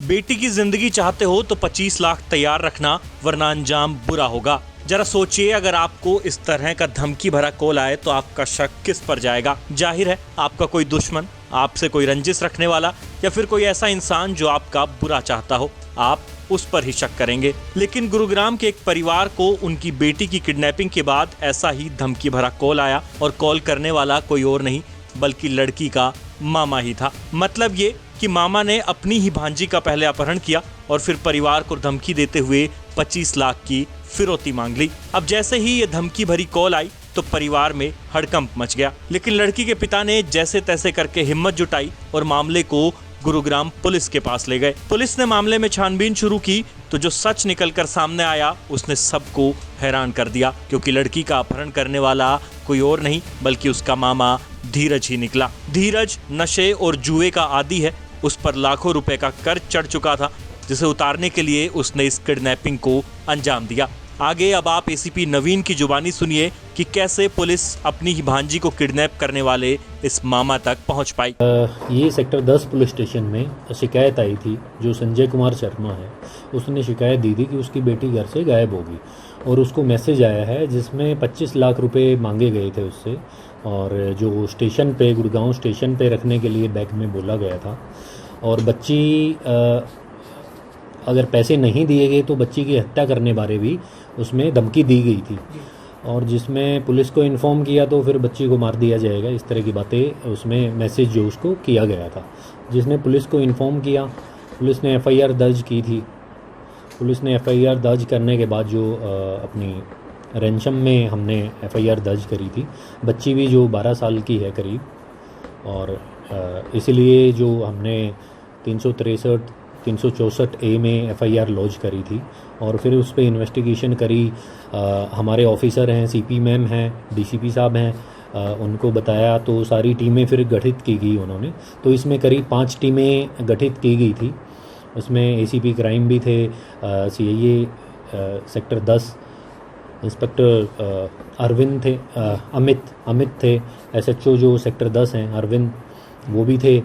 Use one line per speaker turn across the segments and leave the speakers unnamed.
बेटी की जिंदगी चाहते हो तो 25 लाख तैयार रखना, वरना अंजाम बुरा होगा। जरा सोचिए, अगर आपको इस तरह का धमकी भरा कॉल आए तो आपका शक किस पर जाएगा? जाहिर है आपका कोई दुश्मन, आपसे कोई रंजिश रखने वाला या फिर कोई ऐसा इंसान जो आपका बुरा चाहता हो, आप उस पर ही शक करेंगे। लेकिन गुरुग्राम के एक परिवार को उनकी बेटी की किडनैपिंग के बाद ऐसा ही धमकी भरा कॉल आया और कॉल करने वाला कोई और नहीं बल्कि लड़की का मामा ही था। मतलब ये कि मामा ने अपनी ही भांजी का पहले अपहरण किया और फिर परिवार को धमकी देते हुए 25 लाख की फिरौती मांग ली। अब जैसे ही ये धमकी भरी कॉल आई तो परिवार में हड़कंप मच गया, लेकिन लड़की के पिता ने जैसे तैसे करके हिम्मत जुटाई और मामले को गुरुग्राम पुलिस के पास ले गए। पुलिस ने मामले में छानबीन शुरू की तो जो सच निकलकर सामने आया उसने सबको हैरान कर दिया, क्योंकि लड़की का अपहरण करने वाला कोई और नहीं बल्कि उसका मामा धीरज ही निकला। धीरज नशे और जुए का आदी है, उस पर लाखों रुपए का कर्ज चढ़ चुका था, जिसे उतारने के लिए उसने इस किडनैपिंग को अंजाम दिया। आगे अब आप एसीपी नवीन की जुबानी सुनिए कि कैसे पुलिस अपनी ही भांजी को किडनैप करने वाले इस मामा तक पहुंच पाई।
ये सेक्टर 10 पुलिस स्टेशन में शिकायत आई थी। जो संजय कुमार शर्मा है उसने शिकायत दी थी कि उसकी बेटी घर से गायब होगी और उसको मैसेज आया है जिसमें 25 लाख रुपए मांगे गए थे उससे, और जो स्टेशन पे गुड़गांव स्टेशन पे रखने के लिए बैग में बोला गया था। और बच्ची अगर पैसे नहीं दिए गए तो बच्ची की हत्या करने बारे भी उसमें धमकी दी गई थी, और जिसमें पुलिस को इन्फॉर्म किया तो फिर बच्ची को मार दिया जाएगा, इस तरह की बातें उसमें मैसेज जो उसको किया गया था। जिसने पुलिस को इन्फॉर्म किया, पुलिस ने एफआईआर दर्ज की थी। पुलिस ने एफआईआर दर्ज करने के बाद जो अपनी रैंचम में हमने एफआईआर दर्ज करी थी, बच्ची भी जो 12 साल की है करीब, और इसलिए जो हमने 363 364 ए में एफआईआर लॉन्च करी थी और फिर उस पर इन्वेस्टिगेशन करी। हमारे ऑफिसर हैं, सीपी मैम हैं, डीसीपी साहब हैं, उनको बताया तो सारी टीमें फिर गठित की गई उन्होंने। तो इसमें करीब 5 टीमें गठित की गई थी। उसमें एसीपी क्राइम भी थे, सीआईए सेक्टर 10 इंस्पेक्टर अरविंद थे, अमित थे, एसएचओ जो सेक्टर 10 हैं अरविंद वो भी थे,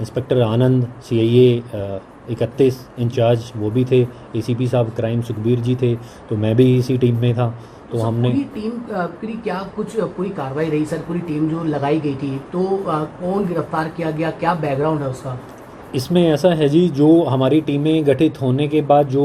इंस्पेक्टर आनंद सीआईए 31 इंचार्ज वो भी थे, एसीपी साहब क्राइम सुखबीर जी थे, तो मैं भी इसी टीम में था। तो हमने
पूरी टीम की क्या कुछ पूरी कार्रवाई रही सर? पूरी टीम जो लगाई गई थी तो कौन गिरफ्तार किया गया, क्या बैकग्राउंड है उसका?
इसमें ऐसा है जी, जो हमारी टीमें गठित होने के बाद जो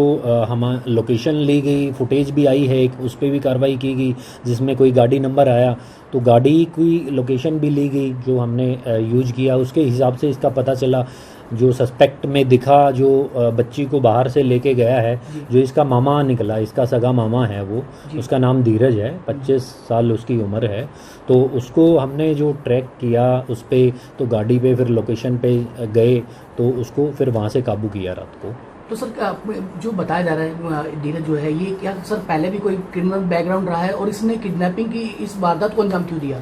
हम लोकेशन ली गई, फुटेज भी आई है, उस पर भी कार्रवाई की गई, जिसमें कोई गाड़ी नंबर आया तो गाड़ी की लोकेशन भी ली गई जो हमने यूज किया। उसके हिसाब से इसका पता चला जो सस्पेक्ट में दिखा, जो बच्ची को बाहर से लेके गया है, जो इसका मामा निकला, इसका सगा मामा है वो, उसका नाम धीरज है, 25 साल उसकी उम्र है। तो उसको हमने जो ट्रैक किया उस पर, तो गाड़ी पे फिर लोकेशन पे गए तो उसको फिर वहाँ से काबू किया रात को।
तो सर जो बताया जा रहा है धीरज जो है, ये क्या सर पहले भी कोई क्रिमिनल बैकग्राउंड रहा है और इसने किडनैपिंग की इस वारदात को अंजाम क्यों दिया?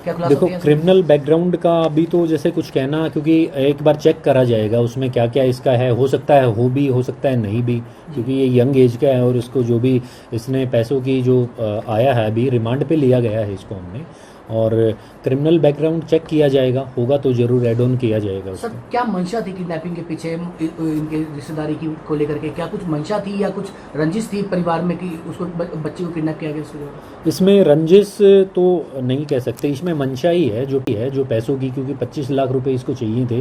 देखो, क्रिमिनल बैकग्राउंड का अभी तो जैसे कुछ कहना, क्योंकि एक बार चेक करा जाएगा उसमें क्या क्या इसका है, हो सकता है हो सकता है नहीं भी, क्योंकि ये यंग एज का है और इसको जो भी इसने पैसों की जो आया है, अभी रिमांड पे लिया गया है इसको हमने, और क्रिमिनल बैकग्राउंड चेक किया जाएगा, होगा तो जरूर एड ऑन किया जाएगा।
सर क्या मंशा थी किडनैपिंग के पीछे, इनके रिश्तेदारी की को लेकर के क्या कुछ मंशा थी या कुछ रंजिश थी परिवार में कि उसको बच्चे को किडनैप किया गया?
इसमें रंजिश तो नहीं कह सकते, इसमें मंशा ही है जो पैसों की, क्योंकि 25 लाख रुपए इसको चाहिए थे।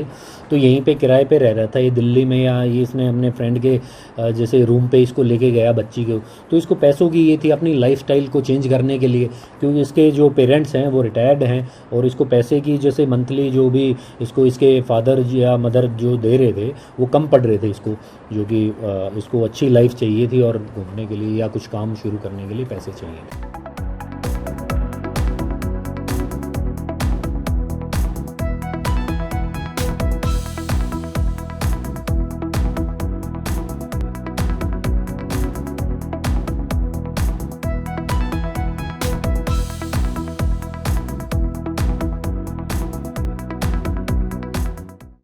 तो यहीं पे किराए पे रह रहा था ये दिल्ली में, या ये इसने अपने फ्रेंड के जैसे रूम पे इसको लेके गया बच्ची को, तो इसको पैसों की ये थी अपनी लाइफस्टाइल को चेंज करने के लिए, क्योंकि इसके जो पेरेंट्स हैं वो रिटायर्ड हैं और इसको पैसे की जैसे मंथली जो भी इसको इसके फादर या मदर जो दे रहे थे वो कम पड़ रहे थे इसको, जो कि इसको अच्छी लाइफ चाहिए थी और घूमने के लिए या कुछ काम शुरू करने के लिए पैसे चाहिए थे।